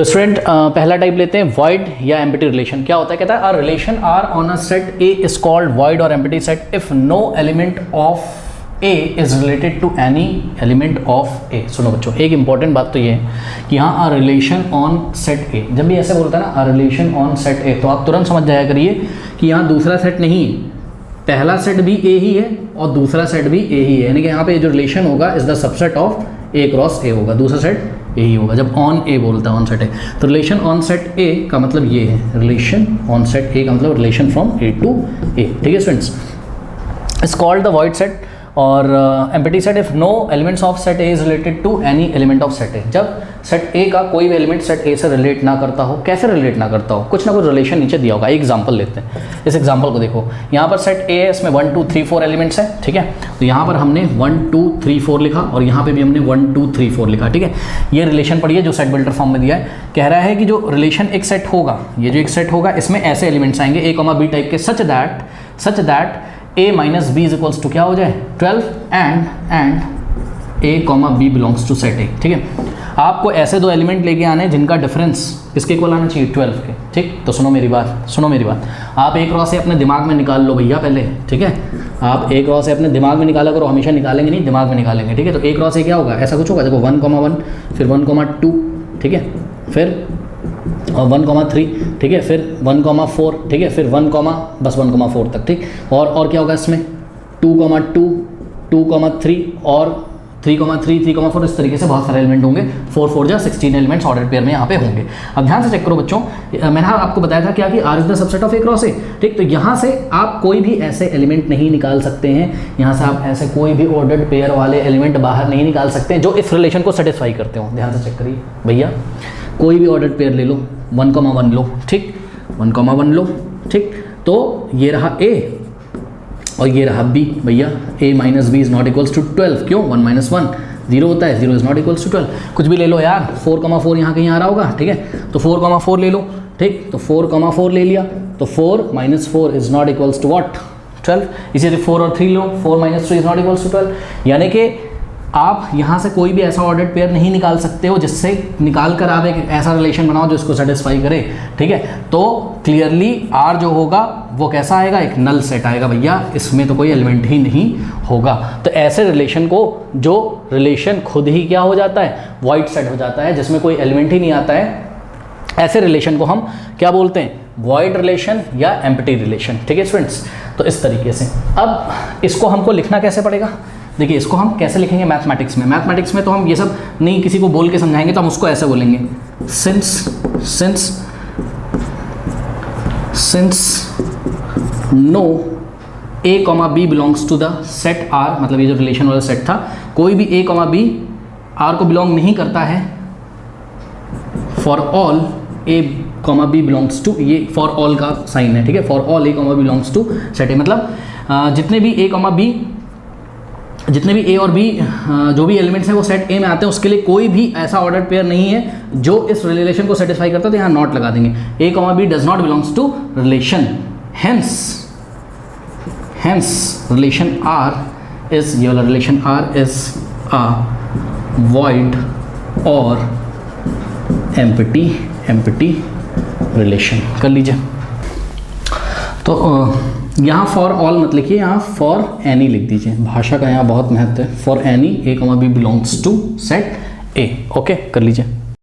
तो स्टूडेंट पहला टाइप लेते हैं void या empty रिलेशन। क्या होता है, कहता है a relation R on a set A is called void or empty set if no element of A is related to any element of A। सुनो बच्चों, एक इंपॉर्टेंट बात तो ये है कि यहाँ a relation on set A, जब भी ऐसे बोलता है ना a relation on set A, तो आप तुरंत समझ जाया करिए कि यहाँ दूसरा सेट नहीं है, पहला सेट भी A ही है और दूसरा सेट भी A ही है, यानी कि यहाँ पे जो रिलेशन होगा is the subset of A cross A होगा, दूसरा सेट यही होगा जब ऑन ए बोलता है, ऑन सेट ए। तो रिलेशन ऑन सेट ए का मतलब ये है, रिलेशन ऑन सेट ए का मतलब relation from A to A. ठीक है students, is called the void set और empty set if no elements of set A is related to any element of set A. जब set A का कोई भी element set ए से relate ना करता हो, कैसे रिलेट ना करता हो, कुछ ना कुछ रिलेशन नीचे दिया होगा। एक एग्जांपल लेते हैं, इस एग्जांपल को देखो, यहाँ पर सेट ए है, इसमें 1 2 3 4 एलिमेंट्स हैं। ठीक है, तो यहाँ पर हमने 1 2 3 4 लिखा और यहाँ पे भी हमने 1 2 3 4 लिखा। ठीक है, ये रिलेशन पढ़िए जो सेट बिल्डर फॉर्म में दिया है। कह रहा है कि जो रिलेशन एक सेट होगा, ये जो एक सेट होगा इसमें ऐसे एलिमेंट्स आएंगे ए कॉमा बी टाइप के, such that a minus B is equals to क्या हो जाए 12 and a comma B belongs to set A. ठीक है, आपको ऐसे दो एलिमेंट लेके आने हैं जिनका डिफरेंस किसके इक्वल आना चाहिए 12 के। ठीक, तो सुनो मेरी बात, आप ए क्रॉस से अपने दिमाग में निकाल लो भैया पहले। ठीक है, आप ए क्रॉस से अपने दिमाग में निकाला करो, हमेशा निकालेंगे नहीं, दिमाग में निकालेंगे। ठीक है, तो ए क्रॉस से क्या होगा, ऐसा कुछ होगा, देखो 1,1 फिर 1,2, ठीक है, फिर 1,3, ठीक है, फिर 1,4, ठीक है, फिर 1,4 तक। ठीक, और क्या होगा इसमें 2,2, 2,3 और 3,3, 3,4, इस तरीके से बहुत सारे एलिमेंट होंगे। 4 4 जा 16 एलिमेंट्स ऑर्डर पेयर में यहाँ पे होंगे। अब ध्यान से चेक करो बच्चों, मैंने आपको बताया था क्या कि R is the subset of A cross A. ठीक, तो यहाँ से आप कोई भी ऐसे एलिमेंट नहीं निकाल सकते हैं, यहाँ से आप ऐसे कोई भी ऑर्डर्ड पेयर वाले एलिमेंट बाहर नहीं निकाल सकते हैं जो इस रिलेशन को सेटिस्फाई करते हो। ध्यान से चेक करिए भैया, कोई भी ऑर्डर्ड पेयर ले लो, 1,1 लो, ठीक, 1,1 लो, ठीक, तो ये रहा ए और ये रहा बी। भैया a minus B is not equals to 12, क्यों, 1 - 1 0 होता है, 0 इज नॉट इक्वल्स टू 12। कुछ भी ले लो यार, 4,4 यहाँ कहीं आ रहा होगा। ठीक है, तो 4,4 ले लो। ठीक, तो 4,4 ले लिया, तो 4 - 4 is not equals to what 12। इसी तरह 4 और 3 लो, 4 - 3 इज नॉट इक्वल्स टू 12। यानी कि आप यहाँ से कोई भी ऐसा ऑर्डर्ड पेयर नहीं निकाल सकते हो जिससे निकाल कर आप एक ऐसा रिलेशन बनाओ जो इसको सेटिस्फाई करे। ठीक है, तो क्लियरली आर जो होगा वो कैसा आएगा, एक नल सेट आएगा भैया, इसमें तो कोई एलिमेंट ही नहीं होगा। तो ऐसे रिलेशन को, जो रिलेशन खुद ही क्या हो जाता है, वॉइड सेट हो जाता है, जिसमें कोई एलिमेंट ही नहीं आता है, ऐसे रिलेशन को हम क्या बोलते हैं, वॉइड रिलेशन या एम्प्टी रिलेशन। ठीक है स्टूडेंट्स, तो इस तरीके से अब इसको हमको लिखना कैसे पड़ेगा, देखिए इसको हम कैसे लिखेंगे मैथमेटिक्स में तो हम ये सब नहीं किसी को बोल के समझाएंगे, तो हम उसको ऐसे बोलेंगे, since no a comma B belongs to the set R, मतलब ये जो रिलेशन वाला सेट था, कोई भी a कॉमा बी R को बिलोंग नहीं करता है, for all a comma B belongs to, ये फॉर ऑल का साइन है। ठीक है, for all a comma B belongs to set A, मतलब जितने भी a कॉमा बी, जितने भी ए और बी जो भी एलिमेंट्स हैं वो सेट ए में आते हैं, उसके लिए कोई भी ऐसा ऑर्डर्ड पेयर नहीं है जो इस रिलेशन को सेटिस्फाई करता है, तो यहाँ नॉट लगा देंगे। A comma B does not belongs to relation, hence relation R is, ये वाला relation R is a void और एम्प्टी रिलेशन। कर लीजिए, तो यहाँ फॉर ऑल मत लिखिए, यहाँ फॉर एनी लिख दीजिए, भाषा का यहाँ बहुत महत्व है। For any a comma B belongs to set A. Okay, कर लीजिए।